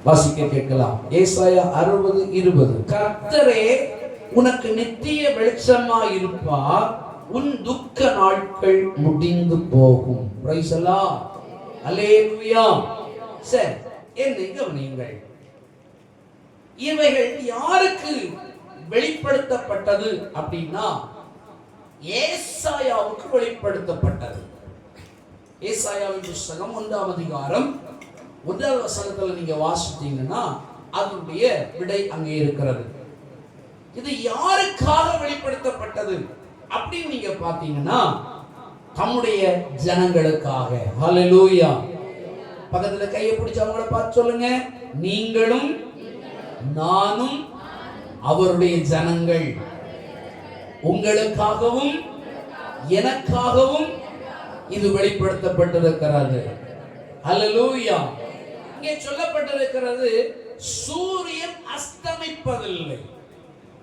வாசிக்க கேட்கலாம். ஏசாயா 60:20. கர்த்தரே உனக்கு நித்திய வெளிச்சமாய் இருப்பார், உன் துக்க நாட்கள் முடிந்து போகும். Praise the Lord. அல்லேலூயா. சரி, என்னை கவனியுங்கள். இவைகள் யாருக்கு வெளிப்படுத்தப்பட்டது அப்படின்னா ஏசாயாவுக்கு வெளிப்படுத்தப்பட்டது. ஏசாயாவின் புத்தகம் 1ஆம் அதிகாரம் 1வது வசனத்துல நீங்க வாசித்தீங்கன்னா அதனுடைய விடை அங்கே இருக்கிறது. இது யாருக்காக வெளிப்படுத்தப்பட்டது அப்படின்னு நீங்க பாத்தீங்கன்னா தம்முடைய ஜனங்களுக்காக. ஹல்லேலூயா. பக்கத்துல கையை பிடிச்சு அவங்கள பார்த்து சொல்லுங்க, நீங்களும் நானும் அவருடைய ஜனங்கள். உங்களுக்காகவும் எனக்காகவும் இது வெளிப்படுத்தப்பட்டிருக்கிறது. ஹல்லேலூயா. இங்கே சொல்லப்பட்டிருக்கிறது சூரியன் அஸ்தமிப்பதில்லை.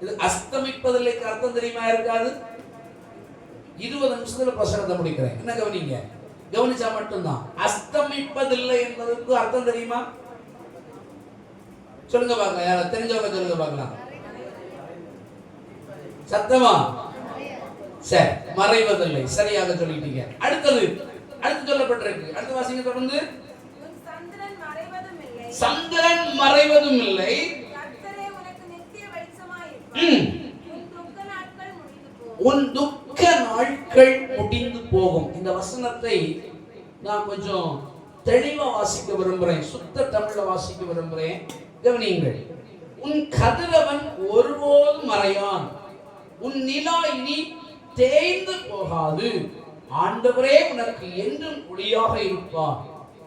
இது அஸ்தமிப்பதில்லைக்கு அர்த்தம் தெரியுமா? இருக்காது. 20 நிமிஷத்துல பிரசங்கத்தை முடிக்கிறேன். என்ன கவனிங்க, கவனிச்சா மட்டும்தான். அஸ்தமிப்பதில்லை என்பதற்கு அர்த்தம் தெரியுமா? சொல்லுங்க பார்க்கலாம். யார தெரிஞ்சவங்க சொல்லுங்க பார்க்கலாம். சத்தமா? சரி, மறைவதில்லை. சரியாக சொல்லிட்டீங்க. அடுத்து சொல்லப்பட்டிருக்கு. அடுத்த வாசிங்க தொடர்ந்து. சந்திரன் மறைவதும் இல்லை, உன் துக்க நாட்கள் முடிந்து போகும். இந்த வசனத்தை நான் கொஞ்சம் தெளிவா வாசிக்க விரும்புறேன். சுத்த தமிழ்ல வாசிக்க விரும்புறேன். கவனியுங்கள். உன் கதிரவன் ஒருபோதும் மறையான், உன் நிலா இனி தேய்ந்து போகாது. ஆண்டவரே உனக்கு என்றும் ஒளியாக இருப்பார்,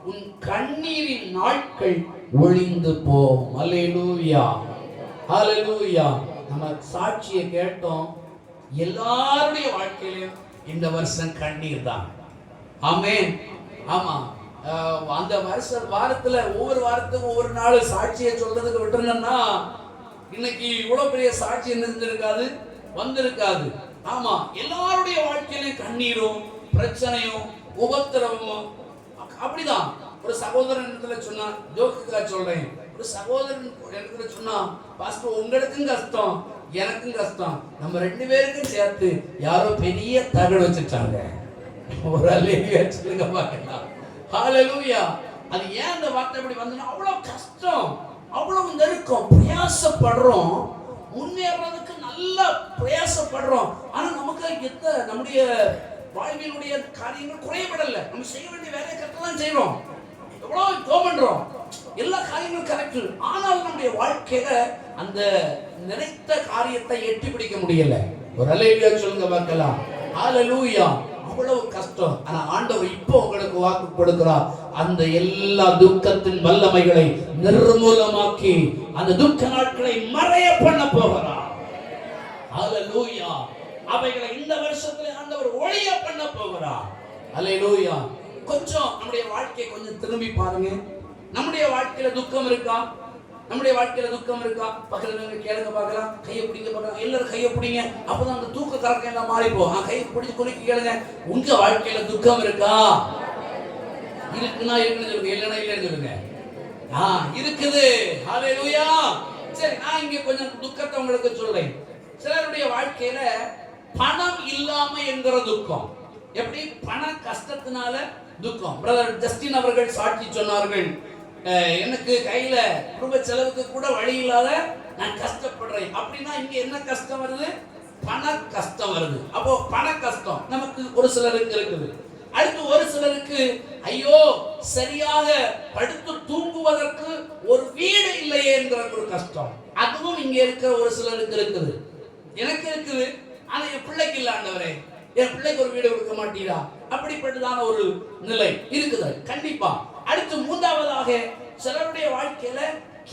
உன் கண்ணீரின் நாட்கள் ஒளிந்து போகும். அல்லேலூயா, ஹல்லேலூயா. நம்ம சாட்சியை கேட்டோம். எல்லாருடைய வாழ்க்கையிலும் இந்த வருஷம் கண்ணீர் தான். ஆமென். ஆமா, அந்த வாரத்துல ஒவ்வொரு வாரத்துக்கும் ஒவ்வொரு நாள் சாட்சியை சொல்றதுக்கு விட்டுருங்கன்னா இன்னைக்கு இவ்வளவு பெரிய சாட்சி இருந்திருக்காது, வந்திருக்காது. ஆமா, எல்லாருடைய வாழ்க்கையிலும் கண்ணீரும் பிரச்சனையும் உபத்திரவமும் அப்படிதான். ஒரு சகோதரன் இடத்துல சொன்னா, ஜோக்குக்காக சொல்றேன், ஒரு சகோதரன் இடத்துல சொன்னா, பாஸ்டர் உங்களுக்கும் கஷ்டம் எனக்கும் கஷ்டம், நம்ம 2 பேருக்கும் சேர்த்து யாரோ பெரிய தகடு வச்சுட்டாங்க. ஒரு அல்லேலூயா சொல்லுங்க பார்க்கலாம். ஹல்லேலூயா. அது ஏன் அந்த வார்த்தை இப்படி வந்ததுன்னா அவ்வளவு கஷ்டம், அவ்வளவு நெருக்கம், பிரயாசப்படுறோம், முன்னேறதுக்கு நல்லா பிரயாசப்படுறோம். ஆனா நமக்கு நம்முடைய வாழ்வினுடைய காரியங்கள் குறையப்படல. நம்ம செய்ய வேண்டிய வேலையை கரெக்டா தான் செய்யறோம், எவ்வளவு தோமன்றோம், எல்லா காரியங்களும் கரெக்ட். ஆனால் நம்முடைய வாழ்க்கையில அந்த நினைத்த காரியத்தை எட்டி பிடிக்க முடியல. ஒரு அல்லேலூயா சொல்லுங்க பார்க்கலாம். ஹல்லேலூயா. அவ்வளவு கஷ்டம். ஆனா ஆண்டவர் இப்போ உங்களுக்கு வாக்கு கொடுக்கிறார், அந்த எல்லா துக்கத்தின் வல்லமைகளை நிர்மூலமாக்கி அந்த துக்க நாட்களை மறைய பண்ண போகிறார். ஹல்லேலூயா. அவைகளை இந்த வருஷத்துல ஆண்டவர் ஒளிய பண்ண போகிறார். ஹல்லேலூயா. கொஞ்சம் நம்முடைய வாழ்க்கையை கொஞ்சம் திரும்பி பாருங்க. நம்முடைய வாழ்க்கையில துக்கம் இருக்கா? நம்முடைய வாழ்க்கையில துக்கம் இருக்கா? பக்கத்துல கேளுங்க பார்க்கலாம். கையை பிடிங்க பார்க்கலாம். எல்லாரும் கையை பிடிங்க. அப்பதான் அந்த தூக்க கலக்கம் எல்லாம் மாறி போகும். கையை பிடிச்சு குலுக்கி கேளுங்க. உங்க வாழ்க்கையில துக்கம் இருக்கா? இருக்குன்னா இருக்குன்னு சொல்லுங்க, இல்லைன்னா இல்லைன்னு சொல்லுங்க. இருக்குது. ஹல்லேலூயா. சரி, நான் இங்க கொஞ்சம் துக்கத்தை உங்களுக்கு சொல்றேன். சிலருடைய வாழ்க்கையில பணம் இல்லாம என்கிற துக்கம். எப்படி? பண கஷ்டத்தினால துக்கம். பிரதர் ஜஸ்டின் அவர்கள் சாட்சி சொன்னார்கள், எனக்கு கையில குடும்ப செலவுக்கு கூட வழி இல்லாத நான் கஷ்டப்படுறேன். அப்படின்னா இங்க என்ன கஷ்டம் வருது? பண கஷ்டம் வருது. அப்போ பண கஷ்டம் நமக்கு ஒரு சிலருக்கு இருக்குது. அடுத்து ஒரு சிலருக்கு ஐயோ சரியாக படுத்து தூங்குவதற்கு ஒரு வீடு இல்லையே என்கிற ஒரு கஷ்டம். அதுவும் இங்க இருக்கிற ஒரு சிலருக்கு இருக்குது. எனக்கு இருக்குது, ஆனா என் பிள்ளைக்கு இல்ல ஆண்டவரே, என் பிள்ளைக்கு ஒரு வீடு கொடுக்க மாட்டீரா, அப்படிப்பட்டதான ஒரு நிலை இருக்குது கண்டிப்பா. அடுத்து 3வதாக சிலருடைய வாழ்க்கையில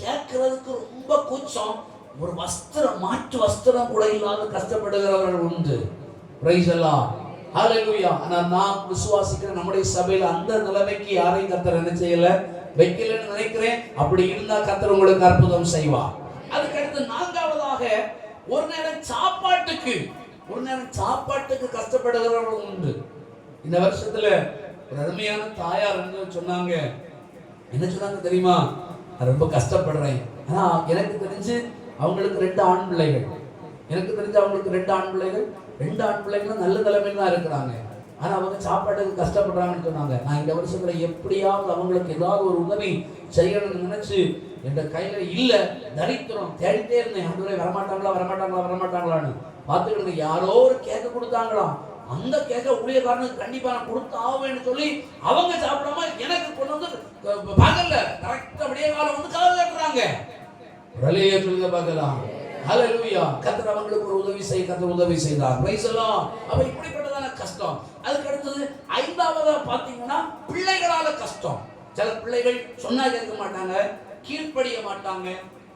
கேட்கறதுக்கு ரொம்ப கூச்சம், ஒரு வஸ்திரம், மாற்று வஸ்திரம் கூட இல்லாத கஷ்டப்படுகிறவர்கள் உண்டு. Praise the Lord. ஹல்லேலூயா. ஆனா நான் விசுவாசிக்கிறேன், நம்முடைய சபையில அந்த நிலைமைக்கு யாரையும் கர்த்தர் என்ன செய்யல, வைக்கலன்னு நினைக்கிறேன். அப்படி இருந்தா கர்த்தர் உங்களுக்கு அற்புதம் செய்வார். அதுக்கு அடுத்து 4வதாக ஒரு நேரம் சாப்பாட்டுக்கு கஷ்டப்படுகிறவர்கள் உண்டு. இந்த வருஷத்துல ஒரு அருமையான தாயார் சொன்னாங்க. என்ன சொன்னாங்க தெரியுமா? நான் ரொம்ப கஷ்டப்படுறேன். ஆனா எனக்கு தெரிஞ்சு அவங்களுக்கு 2 ஆண் பிள்ளைகள். ரெண்டு ஆண் பிள்ளைகளும் நல்ல நிலைமையில தான் இருக்கிறாங்க. ஆனா அவங்க சாப்பாட்டுக்கு கஷ்டப்படுறாங்கன்னு சொன்னாங்க. நான் இந்த வருஷத்துல எப்படியாவது அவங்களுக்கு ஏதாவது ஒரு உதவி செய்யணும்னு நினைச்சு என் கையில இல்ல, தரித்திரம் தேடிட்டே இருந்தேன். ஆண்டவரே வரமாட்டாங்களான்னு பார்த்துக்கிட்டு யாரோ ஒரு கேக்க கொடுத்தாங்களாம். அந்த கேக்க ஊழியக்காரனுக்கு கண்டிப்பா நான் கொடுத்து ஆவேன்னு சொல்லி அவங்க சாப்பிடாம எனக்கு கொண்டு வந்து பகல்ல கரெக்டா விடிய காலம் வந்து கதவு தட்டுறாங்க. ரலியே சொல்லுங்க பார்க்கலாம். ஹல்லேலூயா. கர்த்தர் அவங்களுக்கு ஒரு கர்த்தர் உதவி செய்தார். Price the Lord. அப்ப இப்படிப்பட்டதான கஷ்டம். அதுக்கு அடுத்தது 5ஆவதா பாத்தீங்கன்னா பிள்ளைகளால கஷ்டம். சில பிள்ளைகள் சொன்னா கேட்க மாட்டாங்க, கீழ்ப்படிய மாட்டாங்க,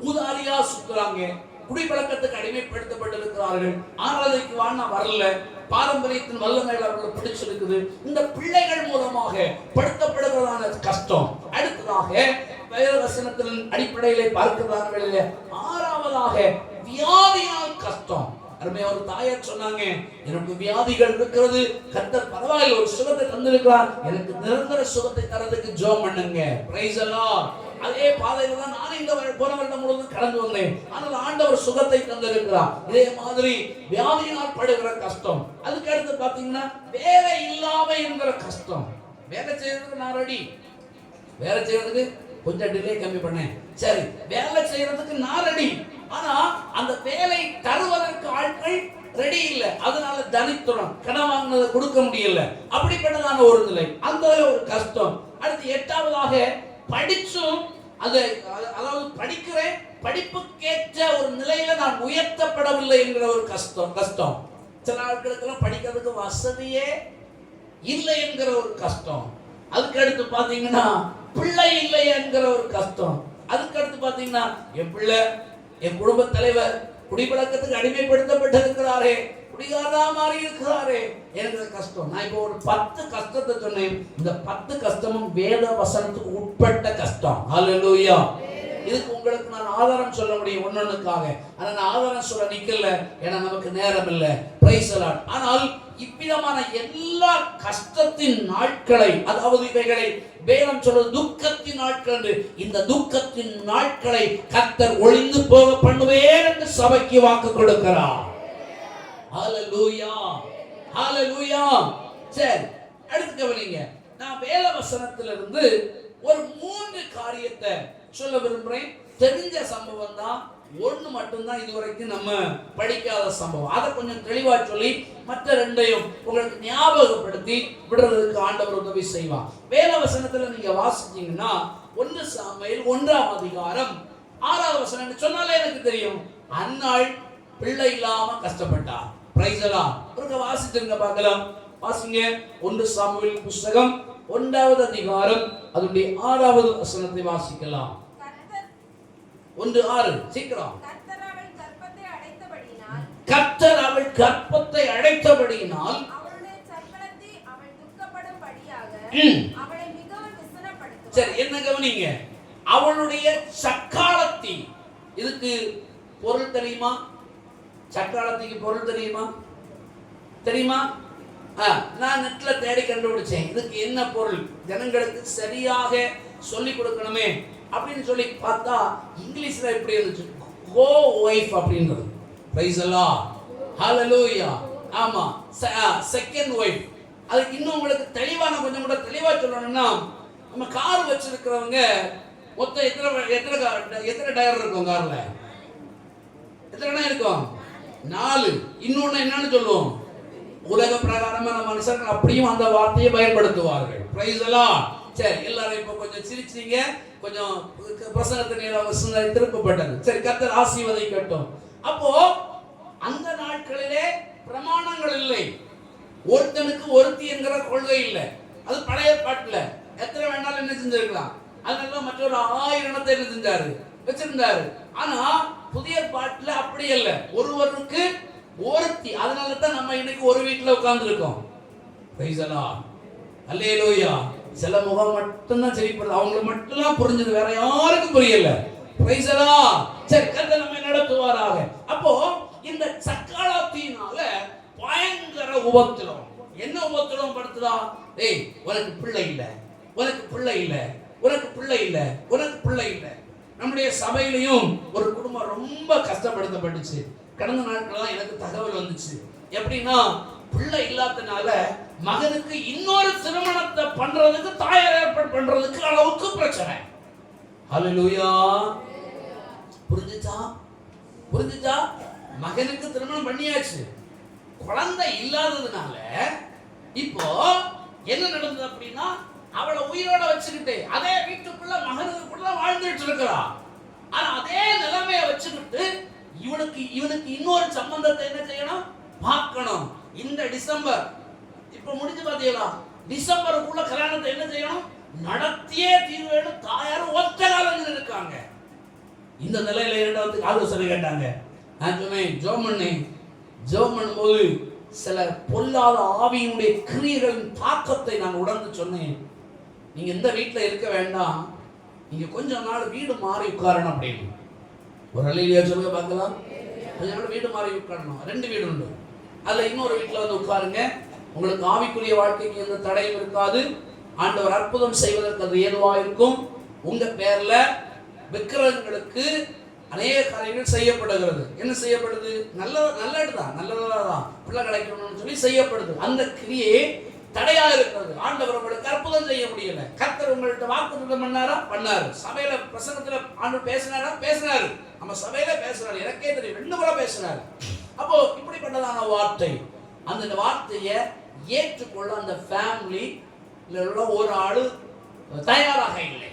ஊதாரியா சுத்துறாங்க, குடிப்பழக்கத்துக்கு அடிமைப்படுத்தப்பட்டிருக்கிறார்கள், ஆராதனைக்கு வானா வரல, பாரம்பரியத்தின் வல்லமைகள் அவர்களுக்கு பிடிச்சிருக்குது. இந்த பிள்ளைகள் மூலமாக படுத்தப்படுகிறதான கஷ்டம். அடுத்ததாக வேதவசனத்தின் அடிப்படையிலே பார்க்கிறதான வேளையிலே 6ஆவதாக வியாதியால் கஷ்டம். அருமையா ஒரு தாயார் சொன்னாங்க, எனக்கு வியாதிகள் இருக்கிறது, கர்த்தர் பரவாயில்லை ஒரு சுகத்தை தந்திருக்கிறார், எனக்கு நிரந்தர சுகத்தை தரதுக்கு ஜெபம் பண்ணுங்க. Price the Lord. அதே பாதையில தான் நான் இந்த போன வருடம் முழுவதும் கடந்து வந்தேன். ஆனால் ஆண்டவர் சுகத்தை தந்திருக்கிறார். இதே மாதிரி வியாதியினால் படுகிற கஷ்டம். அதுக்கு அடுத்து பாத்தீங்கன்னா வேலை இல்லாம என்கிற கஷ்டம். வேலை செய்யறதுக்கு நான் ரெடி, வேலை செய்யறதுக்கு கொஞ்சம் டிலே கம்மி பண்ணேன், சரி வேலை செய்யறதுக்கு நான் ரெடி, ஆனா அந்த வேலை தருவதற்கு ஆட்கள் ரெடி இல்ல, அதனால தனித்துடன் கடன் வாங்கினதை கொடுக்க முடியல. அப்படிப்பட்டதான ஒரு நிலை, அந்த ஒரு கஷ்டம். அடுத்து 8ஆவதாக படிச்சும் அதாவது படிக்கிறேன், படிப்புக்கேற்ற ஒரு நிலையில நான் உயர்த்தப்படவில்லை என்கிற ஒரு கஷ்டம். சில ஆட்களுக்கெல்லாம் படிக்கிறதுக்கு வசதியே இல்லை என்கிற ஒரு கஷ்டம். அதுக்கு அடுத்து பாத்தீங்கன்னா பிள்ளை இல்லை என்கிற ஒரு கஷ்டம். அதுக்கு அடுத்து பாத்தீங்கன்னா என் பிள்ளை, என் குடும்ப தலைவர் குடிப்பழக்கத்துக்கு அடிமைப்படுத்தப்பட்டிருக்கிறாரே, குடிகாரா மாறி இருக்கிறாரே என்கிற கஷ்டம். நான் இப்போ ஒரு 10 கஷ்டத்தை சொன்னேன். இந்த 10 கஷ்டமும் வேத வசனத்துக்கு உட்பட்ட கஷ்டம். ஹல்லேலூயா. இதுக்கு உங்களுக்கு நான் ஆதாரம் சொல்ல முடியும் ஒன்னொன்னுக்காக. ஆனா நான் ஆதாரம் சொல்ல நிக்கல, ஏன்னா நமக்கு நேரம் இல்லை. Price the Lord. ஆனால் இவ்விதமான எல்லா கஷ்டத்தின் நாட்களை, அதாவது இவைகளை வேதம் சொல்றது துக்கத்தின் நாட்கள் என்று, இந்த துக்கத்தின் நாட்களை கர்த்தர் ஒளிந்து போக பண்ணுவேன் என்று சபைக்கு வாக்கு கொடுக்கிறார். ஹல்லேலூயா, ஹல்லேலூயா. சரி, அடுத்து கவனிங்க. நான் வேத வசனத்திலிருந்து ஒரு 3 காரியத்தை சொல்ல விரும்புறேன். தெரிஞ்ச சம்பவம் தான், ஒண்ணு மட்டும்தான் இதுவரைக்கும் நம்ம படிக்காத சம்பவம். அதை கொஞ்சம் தெளிவா சொல்லி மற்ற 2ஐயும் உங்களுக்கு ஞாபகப்படுத்தி விடுறதுக்கு ஆண்டவர் உதவி செய்வார். வேத வசனத்துல நீங்க வாசிச்சீங்கன்னா 1 சாமுவேல் 1ஆம் அதிகாரம் 6வது வசனம் சொன்னாலே எனக்கு தெரியும். அன்னாள் பிள்ளை இல்லாம கஷ்டப்பட்டார். Price the Lord. ஒருக்க வாசிச்சுங்க பார்க்கலாம். வாசிங்க. 1 சாமுவேல் புத்தகம் 1வது அதிகாரம் அதனுடைய 6வது வசனத்தை வாசிக்கலாம். 1:6 சீக்கிரம். கர்த்தர் அவள் கர்ப்பத்தை அடைத்தபடியினால் அவளுடைய சக்களத்தை அவள் துக்கப்படும்படியாக அவளை மிகவும் விசனப்படுத்துவார். சரி, என்ன கவனிங்க. அவளுடைய சக்காலத்தி, இதுக்கு பொருள் தெரியுமா? சக்காலத்திக்கு பொருள் தெரியுமா? நான் நெட்ல தேடி கண்டுபிடிச்சேன். இதுக்கு என்ன பொருள், ஜனங்களுக்கு சரியாக சொல்லி கொடுக்கணுமே அப்படின்னு சொல்லி பார்த்தா இங்கிலீஷ்ல எப்படி இருந்துச்சு, கோ வைஃப் அப்படின்றது. Praise the Lord. ஹல்லேலூயா. ஆமா, செகண்ட் வைஃப். அதுக்கு இன்னும் உங்களுக்கு தெளிவான கொஞ்சம் கூட தெளிவா சொல்லணும்னா, நம்ம கார் வச்சிருக்கிறவங்க மொத்தம் எத்தனை டயர் இருக்கும் கார்ல? எத்தனை இருக்கும்? 4. இன்னொன்னு என்னன்னு சொல்லுவோம், உலக பிரகாரமா நம்ம மனுஷர்கள் அப்படியும் அந்த வார்த்தையை பயன்படுத்துவார்கள். Price the Lord. சரி, எல்லாரும் இப்ப கொஞ்சம் சிரிச்சீங்க, கொஞ்சம் பிரசங்கத்தின் திருப்பப்பட்டது. சரி, கர்த்தர் ஆசீர்வதிக்கட்டும். அப்போ அந்த நாட்களிலே பிரமாணங்கள் இல்லை, ஒருத்தனுக்கு ஒருத்தி என்கிற கொள்கை இல்லை. அது பழைய பாட்டுல எத்தனை வேணாலும் என்ன செஞ்சிருக்கலாம், அதனால மற்றொரு 1000 இனத்தை என்ன செஞ்சாரு, வச்சிருந்தாரு. ஆனா புதிய பாட்டுல அப்படி இல்லை, ஒருவருக்கு ஒருத்தி. அதனால தான் நம்ம இன்னைக்கு ஒரு வீட்டுல உட்கார்ந்து இருக்கோம். Praise the Lord. அல்லேலூயா. சில முகம் மட்டும்தான் சரிப்படுது, அவங்களுக்கு மட்டும்தான் புரிஞ்சது, வேற யாருக்கும் புரியல. Price the Lord. சரி, கர்த்தர் நம்மை நடத்துவாராக. அப்போ இந்த சக்காலத்தினால பயங்கர உபத்திரம். என்ன உபத்திரம் படுத்துதா? டேய், உனக்கு பிள்ளை இல்ல, உனக்கு பிள்ளை இல்ல, உனக்கு பிள்ளை இல்ல, உனக்கு பிள்ளை இல்ல. நம்முடைய சபையிலையும் ஒரு குடும்பம் ரொம்ப கஷ்டப்படுத்தப்பட்டுச்சு. கடந்த நாட்கள் எனக்கு தகவல் வந்துச்சு. எப்படின்னா, பிள்ளை இல்லாதனால மகனுக்கு இன்னொரு திருமணத்தை பண்றதுக்கு தாயார் ஏற்பாடு பண்றதுக்கு அளவுக்கு பிரச்சனை. ஹல்லேலூயா. புரிஞ்சுச்சா? மகனுக்கு திருமணம் பண்ணியாச்சு. குழந்தை இல்லாததுனால இப்போ என்ன நடந்தது அப்படின்னா, அவளை உயிரோட வச்சுக்கிட்டு அதே வீட்டுக்குள்ள மகனுக்குள்ள வாழ்ந்துட்டு இருக்கிறா. ஆனா அதே நிலைமையை வச்சுக்கிட்டு இவனுக்கு இன்னொரு சம்பந்தத்தை என்ன செய்யணும், பார்க்கணும். இந்த டிசம்பர் இப்ப முடிஞ்சு பாத்தீங்களா, டிசம்பருக்குள்ள கல்யாணத்தை என்ன செய்யணும், நடத்தியே தீர்வேன்னு தாயாரும் ஒத்த காலங்கள் இருக்காங்க. இந்த நிலையில இரண்டாவது ஆலோசனை கேட்டாங்க. நான் சொன்னேன், ஜெபம் பண்ணும்போது சில பொல்லாத ஆவியினுடைய கிரியைகளின் தாக்கத்தை நான் உணர்ந்து சொன்னேன். நீங்க இந்த வீட்டில் இருக்க வேண்டாம், நீங்க கொஞ்ச நாள் வீடு மாறி உட்காரணும் அப்படின்னு. ஒரு அலையிலேயே சொல்லுங்க பார்க்கலாம். கொஞ்ச நாள் வீடு மாறி உட்காரணும். 2 வீடு உண்டு, அதுல இன்னொரு வீட்டில் வந்து உட்காருங்க. உங்களுக்கு ஆவிக்குரிய வாழ்க்கைக்கு எந்த தடையும் இருக்காது. ஆண்டவர் அற்புதம் செய்வதற்கு அது ஏதுவா இருக்கும். உங்க பேர்ல விக்கிரகங்களுக்கு அநேக காரியங்கள் செய்யப்படுகிறது. என்ன செய்யப்படுது? நல்லதான் பிள்ளை கிடைக்கணும்னு சொல்லி செய்யப்படுது. அந்த கிரியை தடையா இருக்கிறது. ஆண்டவர் உங்களுக்கு அற்புதம் செய்ய முடியல. கர்த்தர் உங்கள்கிட்ட வாக்குத்தத்தம் பண்ணாரு. சபையில பிரசங்கத்துல ஆண்டவர் பேசினாரு. நம்ம சபையில பேசுறாரு, எனக்கே தெரியும், 2 முறை பேசினாரு. அப்போ இப்படிப்பட்டதான வார்த்தை, அந்த வார்த்தையை ஏற்றுக்கொள்ள அந்த ஃபேமிலில உள்ள ஒரு ஆளு தயாராக இல்லை.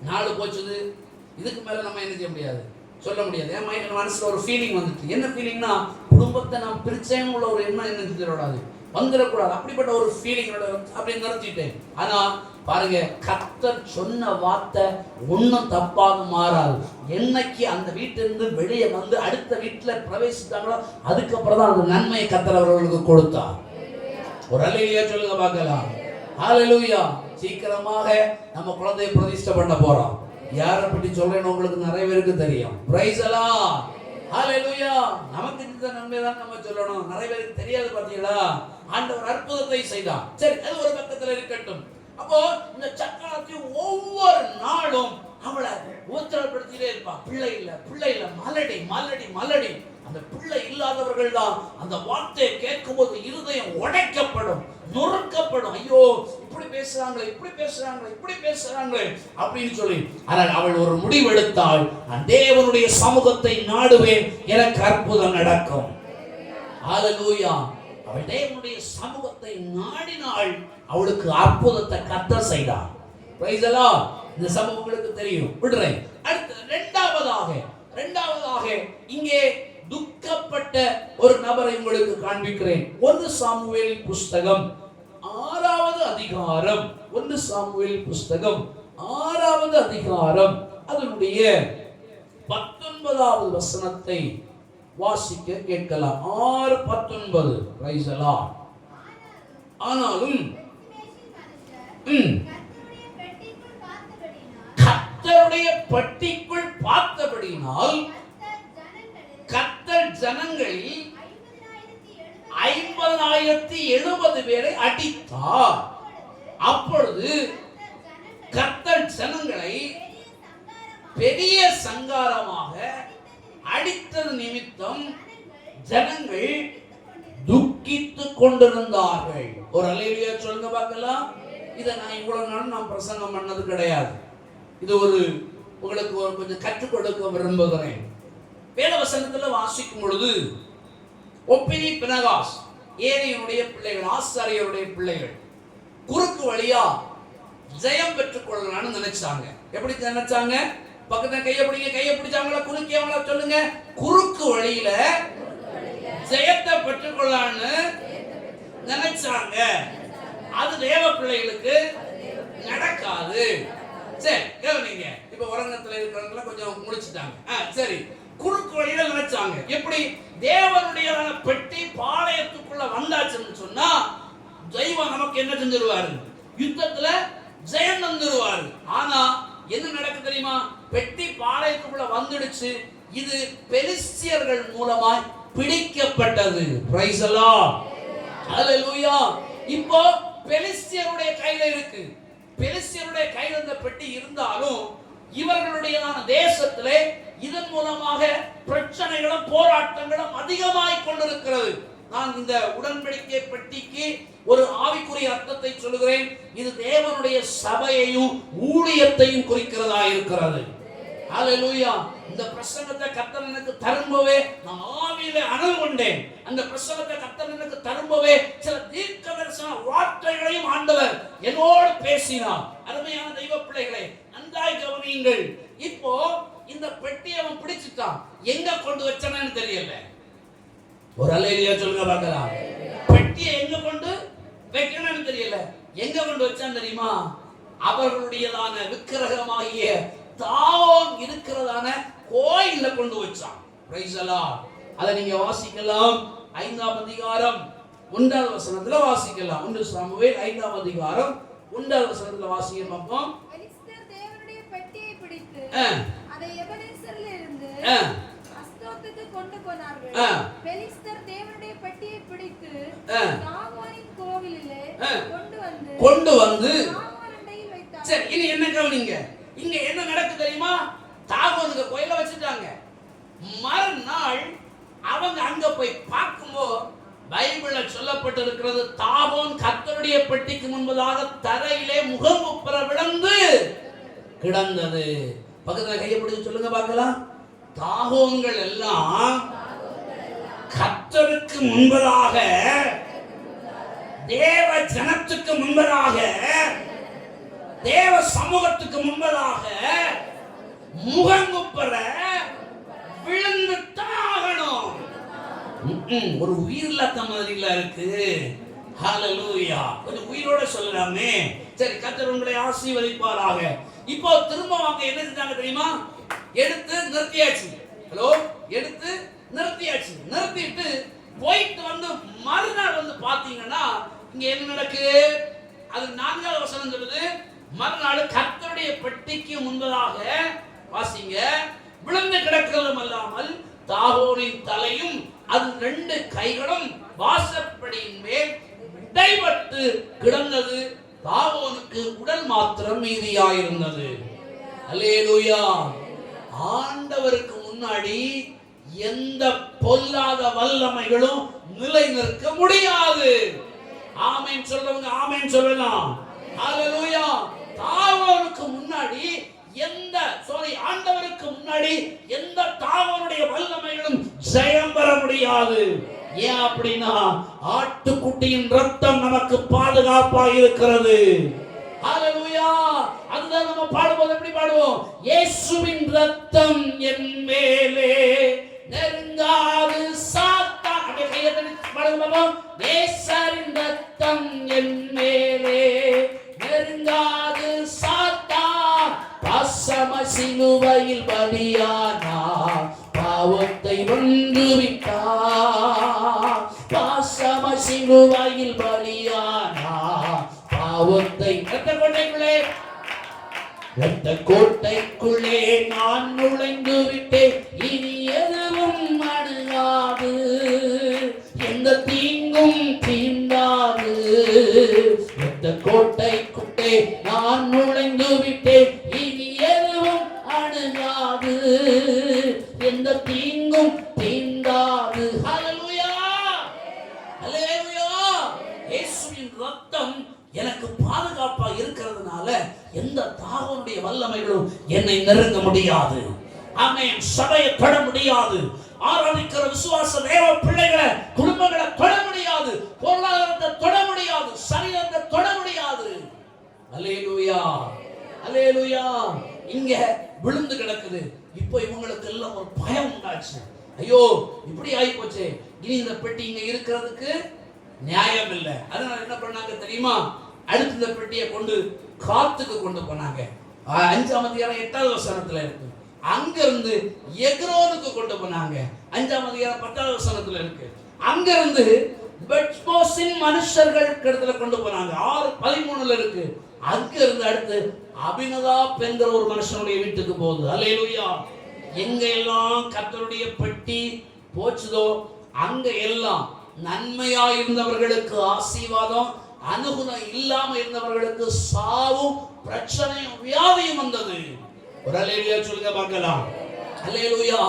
நாடு போச்சுது. இதுக்கு மேல நம்ம என்ன செய்ய முடியாது, சொல்ல முடியாது. என் மனசுல ஒரு ஃபீலிங் வந்துட்டு. என்ன ஃபீலிங்னா, குடும்பத்தை நான் பிரிச்சேன்னு உள்ள ஒரு எண்ணம் என்ன செஞ்சிடக்கூடாது, வந்துடக்கூடாது. அப்படிப்பட்ட ஒரு ஃபீலிங்கோட அப்படி நிறுத்திட்டேன். ஆனா பாருங்க, கர்த்தர் சொன்ன வார்த்தை ஒன்றும் தப்பாக மாறாது. என்னைக்கு அந்த வீட்டிலிருந்து வெளியே வந்து அடுத்த வீட்டில் பிரவேசித்தாங்களோ அதுக்கப்புறம் தான் அந்த நன்மையை கர்த்தர் அவர்களுக்கு கொடுத்தார். ஒரு அல்லேலூயா சொல்லுங்க பார்க்கலாம். ஹல்லேலூயா. சீக்கிரமாக நம்ம குழந்தையை பிரதிஷ்டை பண்ண போறோம். யாரை பற்றி சொல்றேன்னு உங்களுக்கு நிறைய பேருக்கு தெரியும். Praise the Lord. ஹல்லேலூயா. நமக்கு இந்த நன்மை தான் நம்ம சொல்லணும். நிறைய பேருக்கு தெரியாது. பாத்தீங்களா, ஆண்டவர் அற்புதத்தை செய்தார். சரி, அது ஒரு பக்கத்துல இருக்கட்டும். அப்போ இந்த சக்கரவர்த்தி ஒவ்வொரு நாளும் அவளை உத்தரப்படுத்திட்டே இருப்பான். பிள்ளை இல்ல, மலடி. அந்த பிள்ளை இல்லாதவர்கள் தான் அந்த வார்த்தையை கேட்கும் போது இருதயம் உடைக்கப்படும், நொறுக்கப்படும். ஐயோ, இப்படி பேசுறாங்களே அப்படின்னு சொல்லி. ஆனால் அவள் ஒரு முடிவெடுத்தாள், நான் தேவனுடைய சமூகத்தை நாடுவேன், எனக்கு அற்புதம் நடக்கும். ஹல்லேலூயா. அவள் தேவனுடைய சமூகத்தை நாடினாள், அவளுக்கு அற்புதத்தை கர்த்தர் செய்தார். Price the Lord. இந்த சம்பவம் உங்களுக்கு தெரியும், விடுறேன். அடுத்து இரண்டாவதாக இங்கே துக்கப்பட்ட ஒரு நபரை உங்களுக்கு காண்பிக்கிறேன். 1 சாமுவேல் புஸ்தகம் 6வது அதிகாரம். 1 சாமுவேல் புஸ்தகம் 6வது அதிகாரம் அதனுடைய 19வது வசனத்தை வாசிக்க கேட்கலாம். 6:19. Price the Lord. ஆனாலும் கர்த்தருடைய பெட்டிக்குள் பார்த்தபடியினால் கர்த்தர் ஜனங்களில் 50,070 பேரை அடித்தார். அப்பொழுது கர்த்தர் ஜனங்களை பெரிய சங்காரமாக அடித்தது நிமித்தம் ஜனங்கள் துக்கித்துக் கொண்டிருந்தார்கள். ஒரு அல்லேலூயா சொல்லுங்க பார்க்கலாம். இதை நான் இவ்வளவு நாள் நான் பிரசங்கம் பண்ணது கிடையாது. இது உங்களுக்கு கொஞ்சம் கற்றுக் கொடுக்க விரும்புகிறேன். வேதவசனத்துல வாசிக்கும் பொழுது ஒப்பினி பினகாஸ் ஏலியனுடைய பிள்ளைகள், ஆசாரியருடைய பிள்ளைகள் குறுக்கு வழியா ஜெயம் பெற்றுக் கொள்ளலாம்னு நினைச்சாங்க. எப்படி நினைச்சாங்க? பக்கத்துல கையை பிடிச்சாங்களா, குறுக்கியவங்களா சொல்லுங்க. குறுக்கு வழியில ஜெயத்தை பெற்றுக் கொள்ளலாம்னு நினைச்சாங்க. அது தேவ பிள்ளைகளுக்கு நடக்காது. சரி, கவனிங்க. இப்ப உரங்கத்துல இருக்கிறவங்க கொஞ்சம் முடிச்சுட்டாங்க. சரி, குறுக்கு வழியில நினைச்சாங்க. எப்படி? தேவனுடைய பெட்டி பாளையத்துக்குள்ள வந்தாச்சுன்னு சொன்னா தெய்வம் நமக்கு என்ன செஞ்சிருவாரு, யுத்தத்துல ஜெயம் தந்துருவாரு. ஆனா என்ன நடக்கு தெரியுமா? பெட்டி பாளையத்துக்குள்ள வந்துடுச்சு. இது பெலிஸ்தியர்கள் மூலமாய் பிடிக்கப்பட்டது. Price the Lord. ஹல்லேலூயா. இப்போ பெலிஸ்தியருடைய கையில இருக்கு. பெலிஸ்தியருடைய கையில இந்த பெட்டி இருந்தாலும் இவர்களுடையதான தேசத்திலே இதன் மூலமாக பிரச்சனைகளும் போராட்டங்களும் அதிகமாய் கொண்டிருக்கிறது. நான் இந்த உடன்படிக்கை பெட்டிக்கு ஒரு ஆவிக்குரிய அர்த்தத்தை சொல்கிறேன். இது தேவனுடைய சபையையும் ஊழியத்தையும் குறிக்கிறதா இருக்கிறது. ஹல்லேலூயா. இந்த பிரசங்கத்தை கர்த்தர் எனக்கு தரும்போவே நான் ஆவியிலே அனல் கொண்டேன். அந்த பிரசங்கத்தை கர்த்தர் எனக்கு தரும்போவே சில தீர்க்கதரிசன வார்த்தைகளையும் ஆண்டவர் என்னோடு பேசினார். அருமையான தெய்வ பிள்ளைகளை நன்றாய் கவனியுங்கள். இப்போ இந்த பெட்டியை அவன் பிடிச்சிட்டான், எங்க கொண்டு வச்சானு தெரியல. ஒரு அல்லேலூயா சொல்லுங்க பார்க்கலாம். பெட்டியை எங்க கொண்டு வைக்கணும்னு தெரியல. எங்க கொண்டு வச்சான் தெரியுமா? அவர்களுடையதான விக்கிரகமாகிய தாவோன் இருக்கிறதான கோயில்ல கொண்டு வச்சான். Price the Lord. அதை நீங்க வாசிக்கலாம். 5ஆம் அதிகாரம் 1வது வசனத்துல வாசிக்கலாம். 1 சாமுவேல் 5ஆம் அதிகாரம் 1வது வசனத்துல வாசிங்க பார்ப்போம். பெலிஸ்தர் தேவனுடைய பெட்டியை பிடித்து அதை எபெனேசரில் இருந்து அஸ்தோத்துக்கு கொண்டு போனார்கள். பெலிஸ்தர் தேவனுடைய பெட்டியை பிடித்து தாகோனின் கோவிலிலே கொண்டு வந்து தாகோனில் வைத்தார்கள். சரி, இனி என்ன கவனிங்க. இங்க என்ன நடக்கு தெரியுமா? தாகோனுக்கு கோயில வச்சுட்டாங்க. மறுநாள் அவங்க அங்க போய் பார்க்கும்போது பைபிள்ல சொல்லப்பட்டிருக்கிறது, தாகோன் கர்த்தருடைய பெட்டிக்கு முன்பதாக தரையிலே முகங்குப்புற விழுந்து கிடந்தது. பக்கத்துல கையை பிடிச்சு சொல்லுங்க பார்க்கலாம். தாகோன்கள் எல்லாம் கர்த்தருக்கு முன்பதாக, தேவ ஜனத்துக்கு முன்பதாக, தேவ சமூகத்துக்கு முன்பதாக முகங்குப்புற விழுந்து தாகணும். ஒரு உயிரில்லாத மாதிரில இருக்கு. ஹல்லேலூயா. கொஞ்சம் உயிரோட சொல்லலாமே. சரி, கர்த்தர் உங்களை ஆசீர்வதிப்பாராக. இப்போ திரும்ப வாங்க என்ன செஞ்சாங்க தெரியுமா? எடுத்து நிறுத்தியாச்சு. ஹலோ, எடுத்து நிறுத்தியாச்சு. நிறுத்திட்டு போயிட்டு வந்து மறுநாள் வந்து பாத்தீங்கன்னா இங்க என்ன நடக்கு? அது 4வது வசனம் சொல்லுது, மறுநாள் கர்த்தருடைய பெட்டிக்கு முன்பதாக வாசிங்க, விழுந்து கிடக்கிறதும் அல்லாமல் தாகோனின் தலையும் அது 2 கைகளும் வாசற்படியின் மேல் இடைப்பட்டு கிடந்தது. தாகோனுக்கு உடல் மாத்திரம் மீதியாயிருந்தது. அல்லேலூயா. ஆண்டவருக்கு முன்னாடி எந்த பொல்லாத வல்லமைகளும் நிலை நிற்க முடியாது. ஆமென் சொல்றவங்க ஆமென் சொல்லலாம். ஹல்லேலூயா. தாகோனுக்கு முன்னாடி ஆண்டவருக்கு முன்னாடி எந்த தாகோனுடைய வல்லமைகளும் ஜெயம் பெற முடியாது. ஏன் அப்படின்னா ஆட்டுக்குட்டியின் ரத்தம் நமக்கு பாதுகாப்பா இருக்கிறது. ஹல்லேலூயா. அதுதான் நம்ம பாடும்போது எப்படி பாடுவோம்? இயேசுவின் ரத்தம் என் மேலே நெருங்காது சாத்தான். அப்படியே கையை தட்டி பாடுங்க. இயேசுவின் ரத்தம் என் மேலே நெருங்காது சாத்தான். பாசம சிலுவையில் பலியானா பாவத்தை வென்று விட்டார். பாசம சிலுவையில் பலியானா பாவத்தை இரத்த கோட்டைக்குள்ளே நான் நுழைந்து விட்டேன். இனி எதுவும் அணுகாது, எந்த தீங்கும் தீண்டாது. இரத்த கோட்டைக்குள்ளே நான் நுழைந்து விட்டேன். இனி எதுவும் அணுகாது, எந்த தீங்கும் தீண்டாது. ஹல்லேலூயா. ஹல்லேலூயா. இயேசுவின் ரத்தம் எனக்கு பாதுகாப்பா இருக்கிறதுனால எந்த தாகோனுடைய வல்லமைகளும் என்னை நெருங்க முடியாது. ஆமென். சபையை தொட முடியாது. ஆராதிக்கிற விசுவாச தேவ பிள்ளைகளை, குடும்பங்களை தொட முடியாது. பொருளாதாரத்தை தொட முடியாது. சரீரத்தை தொட முடியாது. அல்லேலூயா. அல்லேலூயா. இங்க விழுந்து கிடக்குது. இப்போ இவங்களுக்கு எல்லாம் ஒரு பயம் உண்டாச்சு. ஐயோ, இப்படி ஆகி போச்சு, இனி இந்த பெட்டி இங்க இருக்கிறதுக்கு நியாயம் இல்லை. அதனால என்ன பண்ணாங்க தெரியுமா? அடுத்த இந்த பெட்டியை கொண்டு காத்துக்கு கொண்டு போனாங்க. 5ஆம் அதிகாரம் 8வது வசனத்துல இருக்கு. அங்க இருந்து எக்ரோனுக்கு கொண்டு போனாங்க. 5ஆம் அதிகாரம் 10வது வசனத்துல இருக்கு. அங்க இருந்து பெட்மோசின் மனுஷர்கள் இடத்துல கொண்டு போனாங்க. 6:13ல இருக்கு. அங்க இருந்து அடுத்து அபினதாப் என்கிற ஒரு மனுஷனுடைய வீட்டுக்கு போகுது. அல்லேலூயா. எங்க எல்லாம் கர்த்தருடைய பெட்டி போச்சுதோ அங்க எல்லாம் நன்மையா இருந்தவர்களுக்கு ஆசீர்வாதம், அனுகுணம் இல்லாம இருந்தவர்களுக்கு சாவும் பிரச்சனையும் வியாதியும் வந்தது. ஒரு அல்லேலூயா சொல்லுங்க பார்க்கலாம். அல்லேலூயா.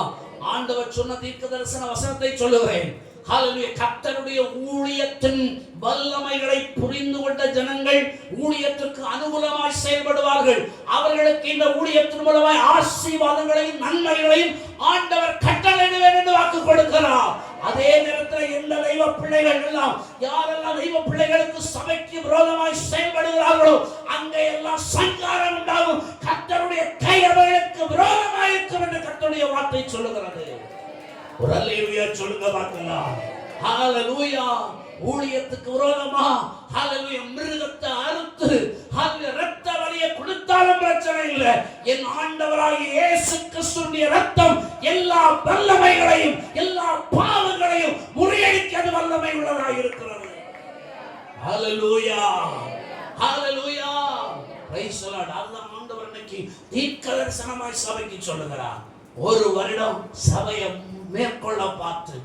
ஆண்டவர் சொன்ன தீர்க்க தரிசன வசனத்தை சொல்லுகிறேன். ஹalleluya. கர்த்தருடைய ஊழியத்தின் வல்லமைகளை புரிந்து கொண்ட ஜனங்கள் ஊழியத்துக்கு அனுகூலமாய் செயல்படுவார்கள். அவர்களுக்கு இந்த ஊழியத்தின் மூலமாய் ஆசீர்வாதங்களையும் நன்மைகளையும் ஆண்டவர் கட்டளையிடுவேன் என்று வாக்கு கொடுக்கிறார். அதே நேரத்தில் எந்த தெய்வ பிள்ளைகள் எல்லாம் யாரெல்லாம் தெய்வ பிள்ளைகளுக்கு சபைக்கு விரோதமாய் செயல்படுகிறார்களோ அங்கே எல்லாம் சங்காரம் உண்டாகும். கர்த்தருடைய கை அவர்களுக்கு விரோதமாய் இருக்கும் என்று கர்த்தருடைய வார்த்தை சொல்லுகிறது. ஒரு அல்லேலூயா சொல்லுங்க பார்க்கலாம். ஹalleluya. ஊழியத்துக்கு விரோதமா ஹalleluya மிருகத்தை அறுத்து ஹalleluya இரத்த வலியை கொடுத்தாலும் பிரச்சனை இல்லை. என் ஆண்டவராகிய இயேசு கிறிஸ்துவின் இரத்தம் எல்லா வல்லமைகளையும் எல்லா பாவங்களையும் முறியடிக்க வல்லமை உள்ளதாக இருக்கிறது. ஹalleluya. ஹalleluya. Praise the Lord. அதுதான் ஆண்டவர் இன்னைக்கு தீர்க்க தரிசனமாய் சபைக்கு சொல்லுகிறார். ஒரு வருடம் சபையை மேற்கொள்ள பார்த்து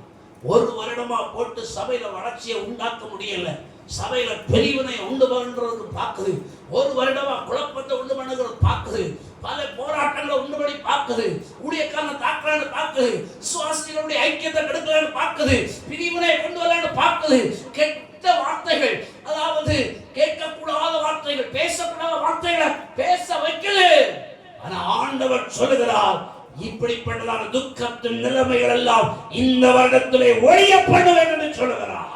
ஒரு வருடமா போட்டு சபையில வளர்ச்சியை உண்டாக்க முடியல. சபையில பிரிவினை உண்டு பண்றது பார்க்குது. ஒரு வருடமா குழப்பத்தை உண்டு பண்ணுறது பார்க்குது. பல போராட்டங்களை உண்டு பண்ணி பார்க்குது. ஊழியக்காரனை தாக்கலான்னு பார்க்குது. விசுவாசிகளுடைய ஐக்கியத்தை கெடுக்கலான்னு பார்க்குது. பிரிவினை கொண்டு வரலான்னு பார்க்குது. கெட்ட வார்த்தைகள், அதாவது கேட்கக்கூடாத வார்த்தைகள், பேசக்கூடாத வார்த்தைகளை பேச வைக்குது. ஆனா ஆண்டவர் சொல்லுகிறார், இப்படிப்பட்டதான துக்கத்தின் நிலைமைகள் எல்லாம் இந்த வருடத்திலே ஒழிய பண்ணுவேன் என்று சொல்லுகிறார்.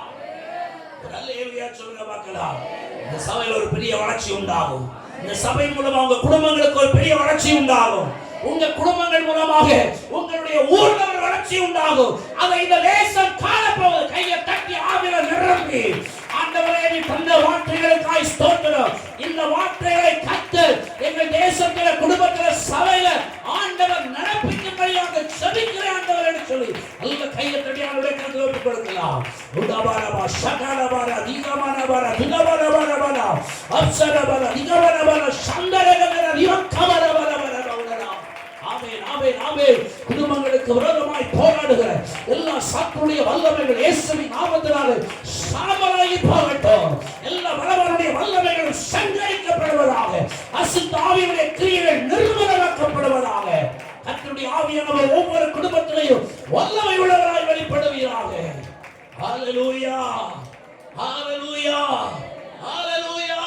அல்லேலூயா சொல்லுங்க பார்க்கலாம். இந்த சபையில் ஒரு பெரிய வளர்ச்சி உண்டாகும். இந்த சபை மூலமா உங்க குடும்பங்களுக்கு ஒரு பெரிய வளர்ச்சி உண்டாகும். உங்க குடும்பங்கள் மூலமாக உங்களுடைய ஊர்ல ஒரு வளர்ச்சி உண்டாகும். அதை இந்த தேசம் காணப்போவது. கையை தட்டி ஆவில நிரம்பி ஆண்டவரே நீ தந்த வார்த்தைகளுக்காய் ஸ்தோத்திரம். இந்த வார்த்தைகளை கத்து எங்கள் தேசத்தில குடும்பத்தில சபையில ஆண்டவர் நடப்பிக்கும்படியாக ஜெபிக்கிறேன் ஆண்டவர் என்று சொல்லி நல்ல கையை தட்டி அவருடைய கரத்தில் ஒப்புக் கொடுக்கலாம். உடபாரபா சகலபாரா தீகமானபாரா திகவரபாரபாரா அப்சரபாரா திகவரபாரா சந்தரகலர ரிவக்கவரபாரா. ஆமென் ஆமென் ஆமென். குடும்பங்களுக்கு விரோதமாய் போராடுகிற எல்லா சாத்தானுடைய வல்லமைகள் இயேசுவின் நாமத்தினாலே சாம்பலாகி போகட்டும். எல்லா வல்லவருடைய வல்லமைகள் சங்கரிக்கப்படுவதாக. அசுத்த ஆவியுடைய கிரியைகள் நிர்மூலமாக்கப்படுவதாக. கர்த்தருடைய ஆவியானவர் ஒவ்வொரு குடும்பத்திலேயும் வல்லமை உள்ளவராய் வெளிப்படுவீராக. ஹalleluya ஹalleluya ஹalleluya.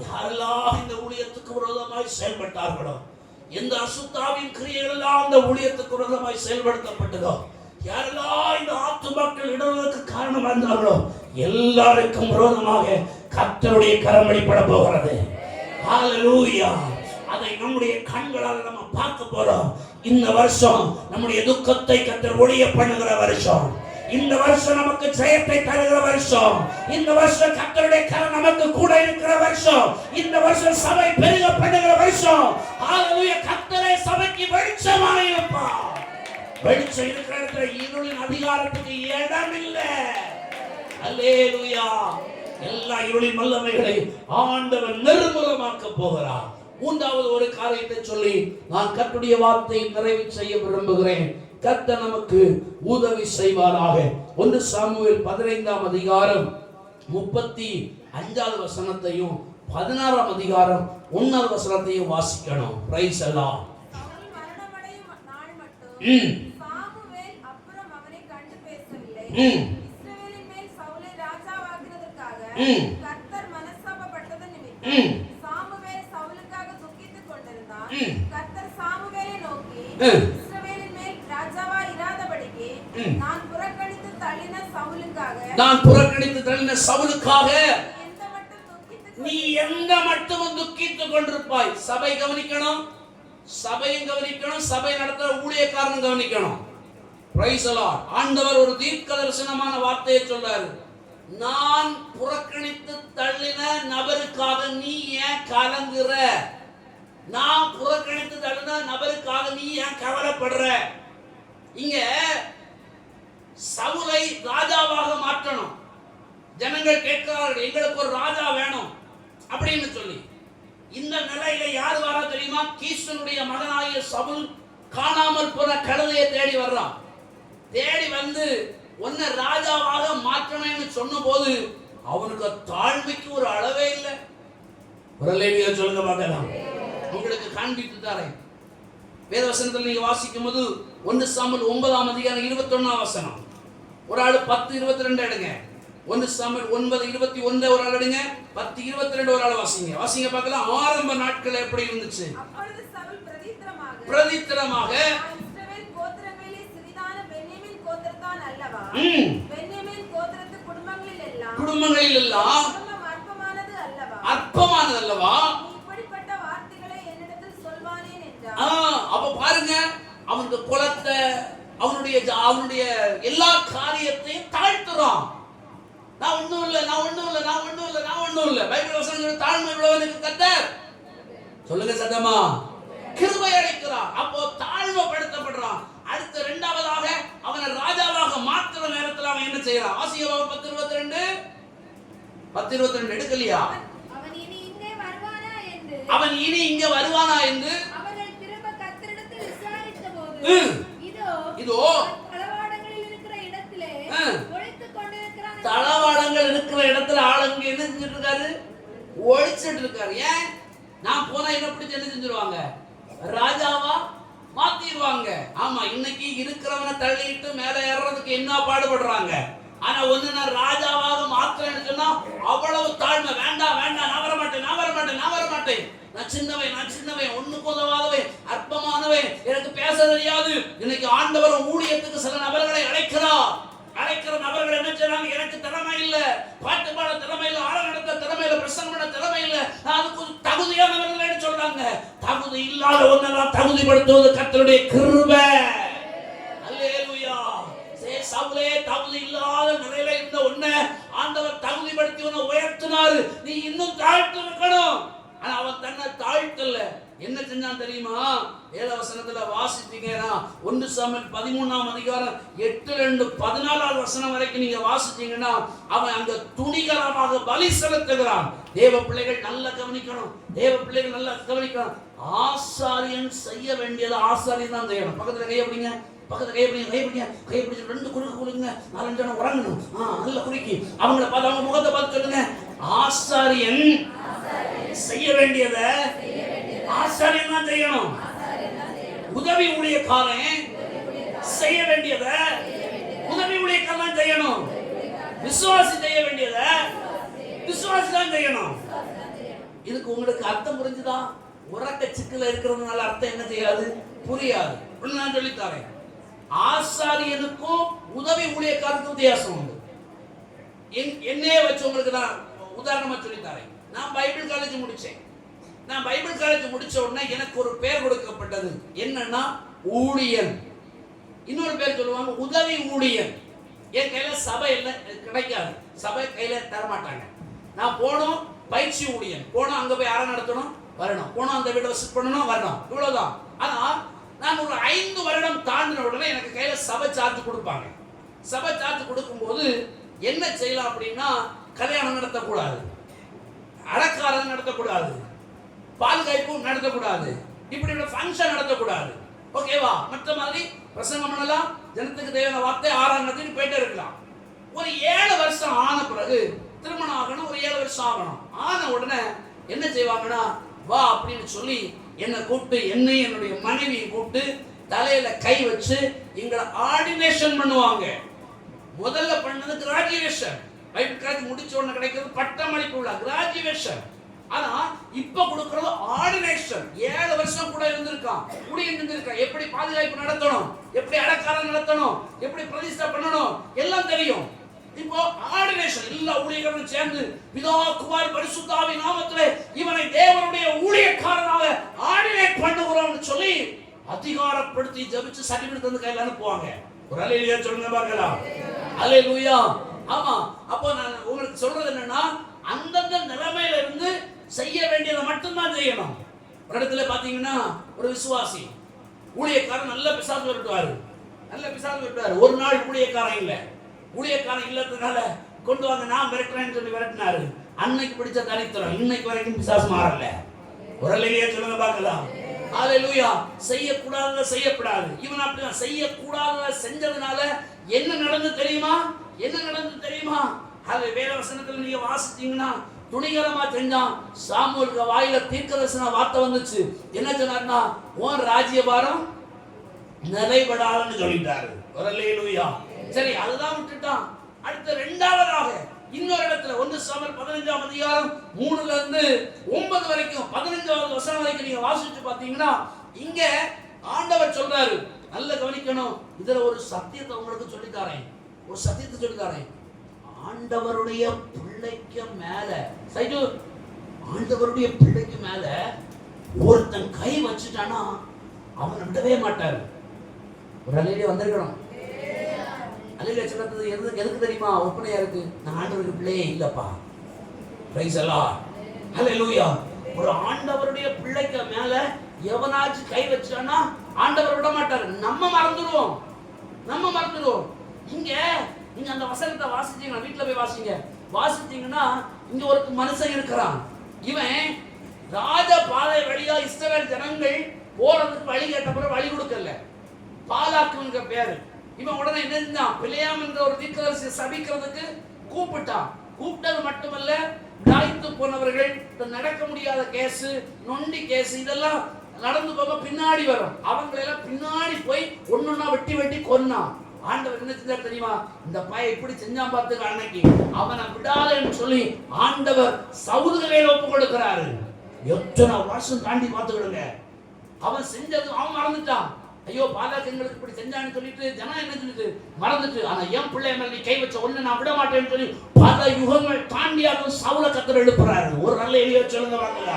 யாரெல்லாம் இந்த ஊழியத்துக்கு விரோதமாய் செயல்பட்டார்களோ, எந்த அசுத்தாவின் கிரியைகள் எல்லாம் இந்த ஊழியத்துக்கு விரோதமாய் செயல்படுத்தப்பட்டதோ, யாரெல்லாம் இந்த ஆத்துமாக்கள் இடர்களுக்கு காரணமா இருந்தார்களோ எல்லாருக்கும் விரோதமாக கர்த்தருடைய கரம் வெளிப்பட போகிறது. ஹalleluya. அதை நம்முடைய கண்களால் நம்ம பார்க்க போறோம். இந்த வருஷம் நம்முடைய துக்கத்தை கர்த்தர் ஒழிய பண்ணுகிற வருஷம். இந்த வருஷம் நமக்கு ஜெயத்தை தருகிற வருஷம். இந்த வருஷம் கர்த்தருடைய கரம் நமக்கு கூட இருக்கிற வருஷம். இந்த வருஷம் சபை பெருக பண்ணுகிற வருஷம். ஹalleluya. கர்த்தரே சபைக்கு வெளிச்சமாய் இருப்பார். வெளிச்சம் இருக்கிற இடத்துல இருளின் அதிகாரத்துக்கு இடம் இல்லை. அல்லேலூயா. எல்லா இருளின் வல்லமைகளை ஆண்டவர் நிர்மூலமாக்க போகிறார். மூன்றாவது ஒரு காரியத்தை சொல்லி நான் கர்த்தருடைய வார்த்தையை நிறைவு செய்ய விரும்புகிறேன். கர்த்தர் நமக்கு உதவி செய்வாராக. 1 சாமுவேல் 15ஆம் அதிகாரம் 35வது வசனத்தையும் 16ஆம் அதிகாரம் 1வது வசனத்தையும் வாசிக்கணும். பிரைஸ் அல்லாஹ். சாமுவேல் அப்புறம் அவனை கண்டு பேசவில்லை. இஸ்ரவேலின் மேல் சவுலை ராஜாவாக்குவதற்காக கர்த்தர் மனஸ்தாபப்பட்டது நிமித்தம் சாமுவேல் சவுலுக்காக துக்கித்துக் கொண்டிருந்தான். கர்த்தர் சாமுவேலை நோக்கி, இஸ்ரவேலின் மேல் ராஜாவா இராதபடிக்கு நான் புறக்கணித்து தள்ளின சவுலுக்காக நீ எந்த மட்டும் துக்கித்துக் கொண்டிருப்பாய். சபை கவனிக்கணும், சபையும் கவனிக்கணும், சபை நடத்துற ஊழியக்காரனும் கவனிக்கணும். Price the Lord. ஆண்டவர் ஒரு தீர்க்க தரிசனமான வார்த்தையை சொல்றாரு. நான் புறக்கணித்து தள்ளின நபருக்காக நீ ஏன் கலங்குற? நான் புறக்கணித்து தள்ளின நபருக்காக நீ ஏன் கவலைப்படுற? இங்க சவுலை ராஜாவாக மாற்றணும். ஜனங்கள் கேட்கிறார்கள், எங்களுக்கு ஒரு ராஜா வேணும் அப்படின்னு சொல்லி. இந்த நிலையில யார் வர தெரியுமா? கீசுனுடைய மகனாகிய சவுல் காணாமல் போன கழுதையை தேடி வர்றான். தேடி வந்து உன்னை ராஜாவாக மாற்றணும்னு சொன்ன போது அவனுக்கு தாழ்மைக்கு ஒரு அளவே இல்லை. சொல்லுங்க பார்க்கலாம். உங்களுக்கு காண்பித்து தரேன். வேதவசனத்தில் நீங்க வாசிக்கும் போது 1 சாமுவேல் 9ஆம் அதிகாரம் 21ஆம் வசனம். ஒரு ஆள் 10:22 எடுங்க. 1 சாமுவேல் 9:21 ஒரு ஆள் எடுங்க. 10:22 ஒரு ஆள் வாசிங்க பார்க்கலாம். ஆரம்ப நாட்கள் எப்படி இருந்துச்சு? அப்பொழுது சவுல் பிரதித்திரமாக இஸ்ரவேல் கோத்திரங்களிலே சிறிதான பென்யமீன் கோத்திரத்தான் அல்லவா? பென்யமீன் கோத்திரத்து குடும்பங்களில் எல்லாம் குடும்பம் அற்பமானது அல்லவா? இப்படிப்பட்ட வார்த்தைகளை என்னிடத்தில் சொல்வானேன் என்றார். அப்ப பாருங்க, அவனுக்கு குலத்தை, அவனுடைய எல்லா காரியத்தையும் தாழ்த்துறான். நான் ஒண்ணும் இல்ல. பைபிள் வசனம் தாழ்மை உள்ளவனுக்கு கர்த்தர் சொல்லுங்க சத்தமா கிருபை அளிக்கிறார். அப்போ தாழ்மைப்படுத்தப்படுறான். அடுத்து இரண்டாவதாக அவனை ராஜாவாக மாற்றுற நேரத்தில் அவன் என்ன செய்யறான்? ஆசியவாக 10:22 எடுக்கலையா? அவன் இனி இங்க வருவானா என்று அவர்கள் திரும்ப கர்த்தரிடத்தில் விசாரித்தபோது இதோ தளவாடங்களில் இருக்கிற இடத்திலே ஒளித்துக் கொண்டிருக்கிறான். தளவாடங்கள் இருக்கிற இடத்துல ஆளுங்க என்ன செஞ்சுட்டு இருக்காரு? ஒளிச்சிட்டு இருக்காரு. ஏன்? நான் போனா என்ன பிடிச்சு என்ன செஞ்சிருவாங்க? ராஜாவா மாத்திடுவாங்க. ஆமா, இன்னைக்கு இருக்கிறவனை தள்ளிட்டு மேல ஏறதுக்கு என்ன பாடுபடுறாங்க. ஆனா ஒண்ணு, நான் ராஜாவாக மாத்திரேன்னு சொன்னா அவ்வளவு தாழ்மை. வேண்டாம், நான் வரமாட்டேன், நான் சின்னவன், ஒண்ணுக்கு உதவாதவன், அற்பமானவன், எனக்கு பேச தெரியாது. இன்னைக்கு ஆண்டவர் ஊழியத்துக்கு சில நபர்களை அழைக்கிற நபர்கள் என்ன செய்றாங்க? எனக்கு திறமை இல்ல, பாட்டு பாட திறமை இல்ல, ஆள நடத்த திறமை இல்ல, பிரசங்கம் பண்ண திறமை இல்ல, நான் அதுக்கு தகுதியானவர்கள் சொல்றாங்க. தகுதி இல்லாத ஒன்னெல்லாம் தகுதிப்படுத்துவது கர்த்தருடைய கிருபை. அல்லேலூயா. சவுலே தகுதி இல்லாத நிலையில இருந்த ஒன்ன ஆண்டவர் தகுதிப்படுத்தி உன்னை உயர்த்தினாரு. நீ இன்னும் தாழ்த்து இருக்கணும். ஆனா அவன் தன்னை தாழ்த்தல. என்ன செஞ்சான் தெரியுமா? வேதவசனத்துல வாசிச்சீங்கன்னா 1 சாமுவேல் 13ஆம் அதிகாரம் 8-14 வசனம் வரைக்கும் நீங்க வாசிச்சீங்கன்னா அவன் அங்க துணிகரமாக பலி செலுத்துகிறான். தேவ பிள்ளைகள் நல்லா கவனிக்கணும். ஆசாரியன் செய்ய வேண்டியது ஆசாரியன் தான் செய்யணும். பக்கத்துல கையை பிடிச்சு 2 குறுக்கு 4 ஜனம் உறங்கணும். நல்ல குறுக்கி அவங்கள பார்த்து அவங்க முகத்தை பார்த்து சொல்லுங்க. ஆசாரியன் செய்ய வேண்டியத ஆசாரியன் தான் செய்யணும். உதவி ஊழியக்காரன் செய்ய வேண்டியத உதவி ஊழியக்காரன் செய்யணும். விசுவாசி செய்ய வேண்டியத விசுவாசி தான் செய்யணும். இதுக்கு உங்களுக்கு அர்த்தம் புரிஞ்சுதா? உறக்க சிக்கல இருக்கிறதுனால அர்த்தம் என்ன செய்யாது? புரியாது. நான் சொல்லித்தரேன். ஆசாரியனுக்கும் உதவி ஊழியக்காரனுக்கும் வித்தியாசம் உண்டு. என்னையே வச்சு உங்களுக்கு நான் உதாரணமா சொல்லித்தரேன். நான் பைபிள் காலேஜ் முடிச்ச உடனே எனக்கு ஒரு பேர் கொடுக்கப்பட்டது. என்னன்னா ஊழியன். இன்னொரு பேர் சொல்லுவாங்க உதவி ஊழியன். என் கையில சபை எல்லாம் கிடைக்காது. சபை கையில தரமாட்டாங்க. நான் போனோம் பயிற்சி ஊழியன். போனோம் அங்க போய் யாரை நடத்தணும், வரணும். போனோம் அந்த வீட்டை விசிட் பண்ணணும், வரணும். இவ்வளவுதான். ஆனா நான் ஒரு 5 வருடம் தாண்டின உடனே எனக்கு கையில சபை சார்ஜ் கொடுப்பாங்க. சபை சார்ஜ் கொடுக்கும்போது என்ன செய்யலாம் அப்படின்னா, கல்யாணம் நடத்தக்கூடாது, அடக்காரம் நடத்தக்கூடாது, பால் காய்ப்பு நடத்தக்கூடாது, இப்படி ஃபங்க்ஷன் நடத்தக்கூடாது. ஓகேவா? மற்ற மாதிரி பிரசங்கம் பண்ணலாம், ஜனத்துக்கு தேவையான வார்த்தை ஆறாம் போயிட்டே இருக்கலாம். ஒரு 7 வருஷம் ஆன பிறகு திருமணம் ஆகணும். ஒரு 7 வருஷம் ஆகணும். ஆன உடனே என்ன செய்வாங்கன்னா, வா அப்படின்னு சொல்லி என்னை கூப்பிட்டு, என்னையும் என்னுடைய மனைவியை கூப்பிட்டு தலையில கை வச்சு எங்களை ஆர்டினேஷன் பண்ணுவாங்க. முதல்ல பண்ணது கிராஜுவேஷன். பைபிள் காலேஜ் முடிச்ச உடனே கிடைக்கிறது பட்டமளிப்பு உள்ள கிராஜுவேஷன். ஆனா இப்ப கொடுக்கிறது ஆர்டினேஷன். 7 வருஷம் கூட இருந்திருக்கான், இருந்திருக்கான். எப்படி பாதுகாப்பு நடத்தணும், எப்படி அடக்காரம் நடத்தணும், எப்படி பிரதிஷ்டை பண்ணணும் எல்லாம் தெரியும். இப்போ ஆர்டினேஷன் எல்லா ஊழியர்களும் சேர்ந்து பிதா குமார் பரிசுத்த ஆவி நாமத்திலே இவனை தேவனுடைய ஊழியக்காரனாக ஆர்டினேட் பண்ணுகிறோம்னு சொல்லி அதிகாரப்படுத்தி ஜெபிச்சு சர்டிபிகேட் தந்து கையில அனுப்புவாங்க. ஒரு அல்லேலூயா சொல்லுங்க பார்க்கலாம். அல்லேலூயா. ஆமா. அப்போ நான் உங்களுக்கு சொல்றது என்னன்னா, அந்தந்த நிலைமையில இருந்து செய்ய வேண்டியதை மட்டும்தான் செய்யணும். ஒரு இடத்துல பாத்தீங்கன்னா ஒரு விசுவாசி ஊழியக்காரன் நல்ல பிசாசு விரட்டுவாரு. ஒரு நாள் ஊழியக்காரன் இல்ல, ஊழியக்காரன் இல்லதுனால கொண்டு வாங்க நான் விரட்டுறேன்னு சொல்லி விரட்டினாரு. அன்னைக்கு பிடிச்ச தரித்திரம் இன்னைக்கு வரைக்கும் பிசாசு மாறல. ஒரு அல்லேலூயா சொல்லுங்க பார்க்கலாம். அல்லேலூயா. செய்யக்கூடாதத செய்யப்படாது. இவன் அப்படிதான் செய்யக்கூடாதத செஞ்சதுனால என்ன நடந்து தெரியுமா? அது வேத வசனத்துல நீங்க வாசிச்சீங்கன்னா துணிகரமா செஞ்சான். சாமுவேலுக்கு வாயில தீர்க்கதரிசன வார்த்தை வந்துச்சு. என்ன சொன்னார்னா, உன் ராஜ்யபாரம் நிறைபடாதுன்னு சொல்லிட்டாரு. அல்லேலூயா. சரி, அதுதான் விட்டுட்டான். அடுத்த இரண்டாவதாக இன்னொரு இடத்துல 1 சாமுவேல் 15ஆம் அதிகாரம் 3ல இருந்து 9 வரைக்கும் 15வது வசனம் வரைக்கும் நீங்க வாசிச்சு பாத்தீங்கன்னா, இங்க ஆண்டவர் சொல்றாரு, நல்ல கவனிக்கணும். இதுல ஒரு சத்தியத்தை உங்களுக்கு சொல்லித்தாரேன், ஒரு சத்தியத்தை சொல்லித்தாரேன். ஆண்டவருடைய பிள்ளைக்கு மேல, ஆண்டவருடைய பிள்ளைக்கு மேல ஒருத்தன் கை வச்சுட்டானா அவனை விடவே மாட்டாரு. ஒரு அலையிலே வந்திருக்கணும். அலையில சொல்றது எதுக்கு தெரியுமா? ஒப்பனையா இருக்கு. நான் ஆண்டவருக்கு பிள்ளையே இல்லப்பா. Praise the Lord. ஹல்லேலூயா. ஒரு ஆண்டவருடைய பிள்ளைக்கு மேல எவனாச்சும் கை வச்சானா ஆண்டவர் விட மாட்டாரு. நம்ம மறந்துடுவோம். இங்க நீங்க அந்த வசனத்தை வாசிச்சீங்கன்னா, வீட்டுல போய் வாசிச்சீங்கன்னா இங்க ஒரு மனுஷன் இருக்கிறான். இவன் ராஜ பாதை வழியா இஸ்ரவேல் ஜனங்கள் போறதுக்கு வழி கேட்ட பிறகு வழி கொடுக்கல. பாலாக்குங்கிற பேரு. இவன் உடனே என்ன செஞ்சான்? பிலேயாம் என்ற ஒரு தீர்க்கதரிசியை சபிக்கிறதுக்கு கூப்பிட்டான். கூப்பிட்டது மட்டுமல்ல, தாய்த்து போனவர்கள், நடக்க முடியாத கேஸ், நொண்டி கேஸ், இதெல்லாம் நடந்து போக பின்னாடி வரும். அவங்களெல்லாம் பின்னாடி போய் ஒன்னொன்னா வெட்டி கொன்னான். ஆண்டவர் என்ன செஞ்சார் தெரியுமா? இந்த பையன் இப்படி செஞ்சான் பார்த்துக்க, அன்னைக்கு அவனை விடாதன்னு சொல்லி ஆண்டவர் சவுல் கையில ஒப்பு கொடுக்கிறாரு. எத்தனை வருஷம் தாண்டி பார்த்துக்கிடுங்க. அவன் செஞ்சது அவன் மறந்துட்டான். ஐயோ, பாலாக்கு எங்களுக்கு இப்படி செஞ்சான்னு சொல்லிட்டு ஜனம் என்ன சொல்லிட்டு மறந்துட்டு, ஆனா என் பிள்ளை மேல நீ கை வச்ச ஒண்ணு நான் விட மாட்டேன்னு சொல்லி பல யுகங்கள் தாண்டியாக சவுல கத்தர் எழுப்புறாரு. ஒரு நல்ல எளிய சொல்லுங்க வாங்களா.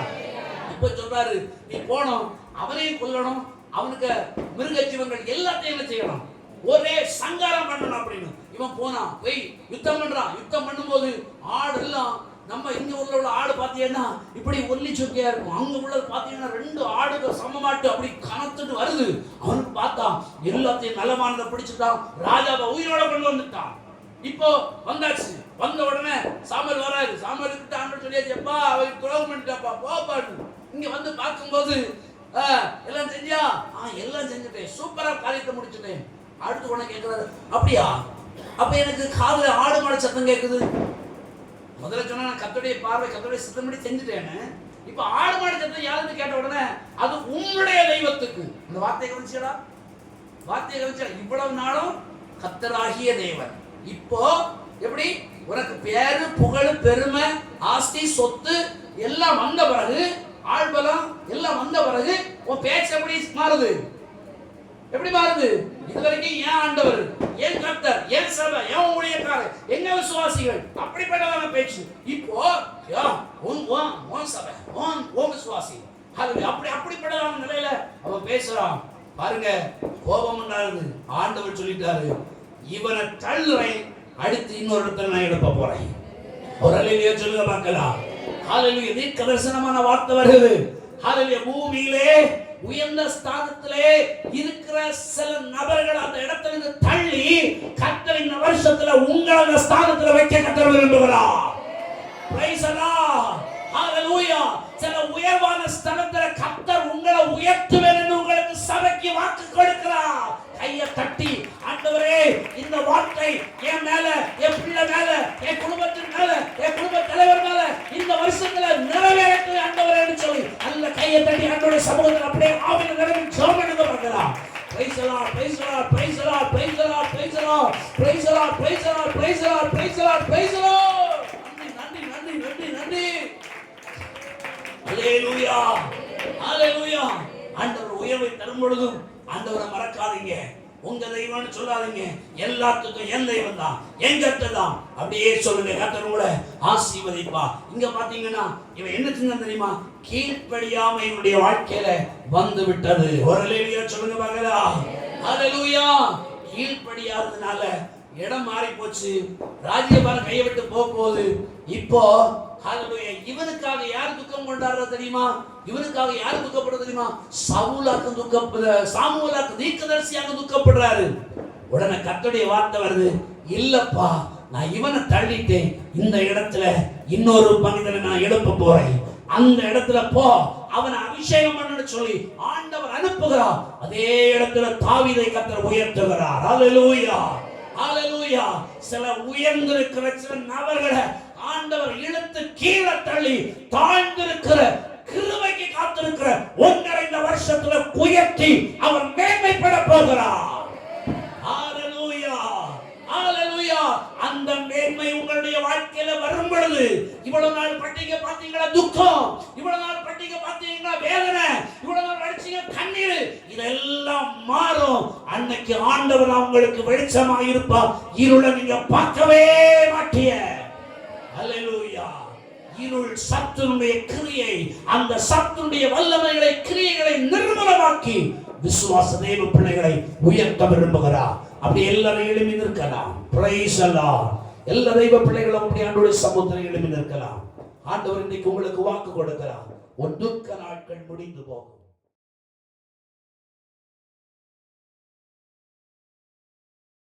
இப்ப சொல்றாரு, நீ போனோம், அவனையும் கொல்லணும், அவனுக்கு மிருக ஜீவங்கள் எல்லாத்தையும் என்ன செய்யணும், ஒரே சங்காரம் பண்ணணும் அப்படின்னு. இவன் போனான், போய் யுத்தம் பண்றான். யுத்தம் பண்ணும்போது ஆடு எல்லாம், நம்ம இங்க உள்ள ஆடு பாத்தீங்கன்னா இப்படி ஒல்லி சொக்கையா இருக்கும். அங்க உள்ளது பாத்தீங்கன்னா 2 ஆடுகள் சமமாட்டு அப்படி கனத்துட்டு வருது. அவனுக்கு பார்த்தான், எல்லாத்தையும் நல்லமானதை பிடிச்சிட்டான். ராஜாவை உயிரோட கொண்டு வந்துட்டான். இப்போ வந்தாச்சு. வந்த உடனே சாமுவேல் வராரு. சாமுவேல் கிட்ட ஆண்டவர் சொல்லியாச்சு, எப்பா அவருக்கு துரோகம் பண்ணிட்டாப்பா, போப்பாடு. இங்க வந்து பார்க்கும்போது எல்லாம் செஞ்சியா? எல்லாம் செஞ்சுட்டேன், சூப்பரா காரியத்தை முடிச்சுட்டேன். அடுத்து உடனே கேட்கிறாரு, அப்படியா? அப்ப எனக்கு காதுல ஆடு மாடு சத்தம் கேட்குது. முதல்ல சொன்னா நான் கர்த்தருடைய பார்வை, கர்த்தருடைய சித்தப்படி செஞ்சுட்டேன்னு. இப்ப ஆடு மாடு சத்தம் யாருன்னு கேட்ட உடனே அது உம்முடைய தெய்வத்துக்கு. இந்த வார்த்தையை கவனிச்சடா, இவ்வளவு நாளும் கர்த்தராகிய தேவன். இப்போ எப்படி உனக்கு பேரு, புகழ், பெருமை, ஆஸ்தி, சொத்து எல்லாம் வந்த பிறகு, ஆள்பலம் எல்லாம் வந்த பிறகு உன் பேச்சு எப்படி மாறுது? இதுவரைக்கும் ஏன் ஆண்டவர், ஏன் கர்த்தர், ஏன் சபை, ஏன் ஊழியக்காரர், எங்க விசுவாசிகள், அப்படிப்பட்டதான பேச்சு. இப்போ உன் சபை, உன் விசுவாசி, அப்படிப்பட்டதான நிலையில அவன் பேசுறான். பாருங்க, கோபம் உண்டாகுது. ஆண்டவர் சொல்லிட்டாரு, இவனை தள்ளுறேன், அடுத்து இன்னொரு இடத்துல நான் எழுப்ப போறேன். ஒரு அல்லேலூயா சொல்லுங்க பார்க்கலாம். ஹல்லேலூயா. தீர்க்க தரிசனமான வார்த்தை வருது. ஹல்லேலூயா. பூமியிலே உயர்ந்த ஸ்தானத்திலே இருக்கிற சில நபர்கள் அந்த இடத்துல இருந்து தள்ளி கர்த்தர் இந்த வருஷத்துல உங்களை அந்த ஸ்தானத்துல வைக்க கர்த்தர் விரும்புகிறார். Praise the Lord. ஹல்லேலூயா. சில உயர்வான ஸ்தானத்துல கர்த்தர் உங்களை உயர்த்துவேன் என்று உங்களுக்கு சபைக்கு வாக்கு கொடுக்கிறார். கையை தட்டி, ஆண்டவரே இந்த வார்த்தை என் மேல, என் பிள்ளை மேல, என் குடும்பத்தின் மேல, என் குடும்ப தலைவர் மேல இந்த வருஷத்துல நிறைவேறட்டும் ஆண்டவரே என்று சொல்லி நல்ல கையை தட்டி ஆண்டவருடைய சமூகத்தில் அப்படியே ஆவியில நிறைவேறி ஜெபம் எடுக்க பார்க்கலாம். Price the Lord, price the Lord, price the Lord, price the Lord, price the Lord, price the Lord, price the Lord, price the Lord, price the Lord, price the Lord. நன்றி. ஹல்லேலூயா, ஹல்லேலூயா. ஆண்டவர் உயர்வை தரும் பொழுதும் ஆண்டவரை மறக்காதீங்க. உங்க தெய்வம்னு சொல்லாதீங்க. எல்லாத்துக்கும் என் தெய்வம் தான், என் கர்த்தர் தான், அப்படியே சொல்லுங்க. கர்த்தர் உங்களை ஆசீர்வதிப்பா. இங்க பாத்தீங்கன்னா இவன் என்ன செஞ்சான் தெரியுமா? கீழ்ப்படியாமை இவனுடைய வாழ்க்கையில வந்து விட்டது. ஒரு அல்லேலூயா சொல்லுங்க பார்க்கலாம். ஹல்லேலூயா. கீழ்ப்படியாததுனால இடம் மாறி போச்சு. ராஜ்யபாரம் கையை விட்டு போகுது. இப்போ ஹல்லேலூயா. இவனுக்காக யார் துக்கம் கொண்டாடுறது தெரியுமா? இவனுக்காக யார் துக்கப்படுறது தெரியுமா? சாமுவேலுக்கு தீர்க்கதரிசியாக துக்கப்படுறாரு. உடனே கர்த்தருடைய வார்த்தை வருது, இல்லப்பா நான் இவனை தள்ளிட்டேன், இந்த இடத்துல இன்னொரு மனிதனை நான் எழுப்ப போறேன், அந்த இடத்துல போ, அவனை அபிஷேகம் பண்ணு சொல்லி ஆண்டவர் அனுப்புகிறார். அதே இடத்துல தாவீதை கர்த்தர் உயர்த்துகிறார். ஹல்லேலூயா, ஹல்லேலூயா. சில உயர்ந்திருக்கிற சில நபர்களை ஆண்டவர் இழுத்து கீழே தள்ளி தாழ்ந்திருக்கிற கிருபைக்கு காத்திருக்கிற ஒன்றரை இந்த வருஷத்துல உயர்த்தி அவர் மேன்மைப்பட போகிறார். ஹalleluya, ஹalleluya. அந்த மேன்மை உங்களுடைய வாழ்க்கையில வரும் பொழுது இவ்வளவு நாள் பட்டிங்க பாத்தீங்களா துக்கம், இவ்வளவு நாள் பட்டிங்க பாத்தீங்களா வேதனை, இவ்வளவு நாள் அடிச்சீங்க கண்ணீர், இதெல்லாம் மாறும். அன்னைக்கு ஆண்டவர் உங்களுக்கு வெளிச்சமா இருப்பார். இருளை நீங்க பார்க்கவே மாட்டீங்க. ஹalleluya. இருள் சத்துருடைய கிரியை, அந்த சத்துருடைய வல்லமைகளை கிரியைகளை நிர்மூலமாக்கி விசுவாச தேவ பிள்ளைகளை உயர்த்த விரும்புகிறார். அப்படி எல்லாரும் எழுப்பி நிற்கலாம். Price the Lord. எல்லா தெய்வ பிள்ளைகளும் அப்படி ஆண்டவருடைய சமூகத்தில் எழுப்பி நிற்கலாம். ஆண்டவர் இன்னைக்கு உங்களுக்கு வாக்கு கொடுக்கிறார். உன் துக்க நாட்கள் முடிந்து போகும்.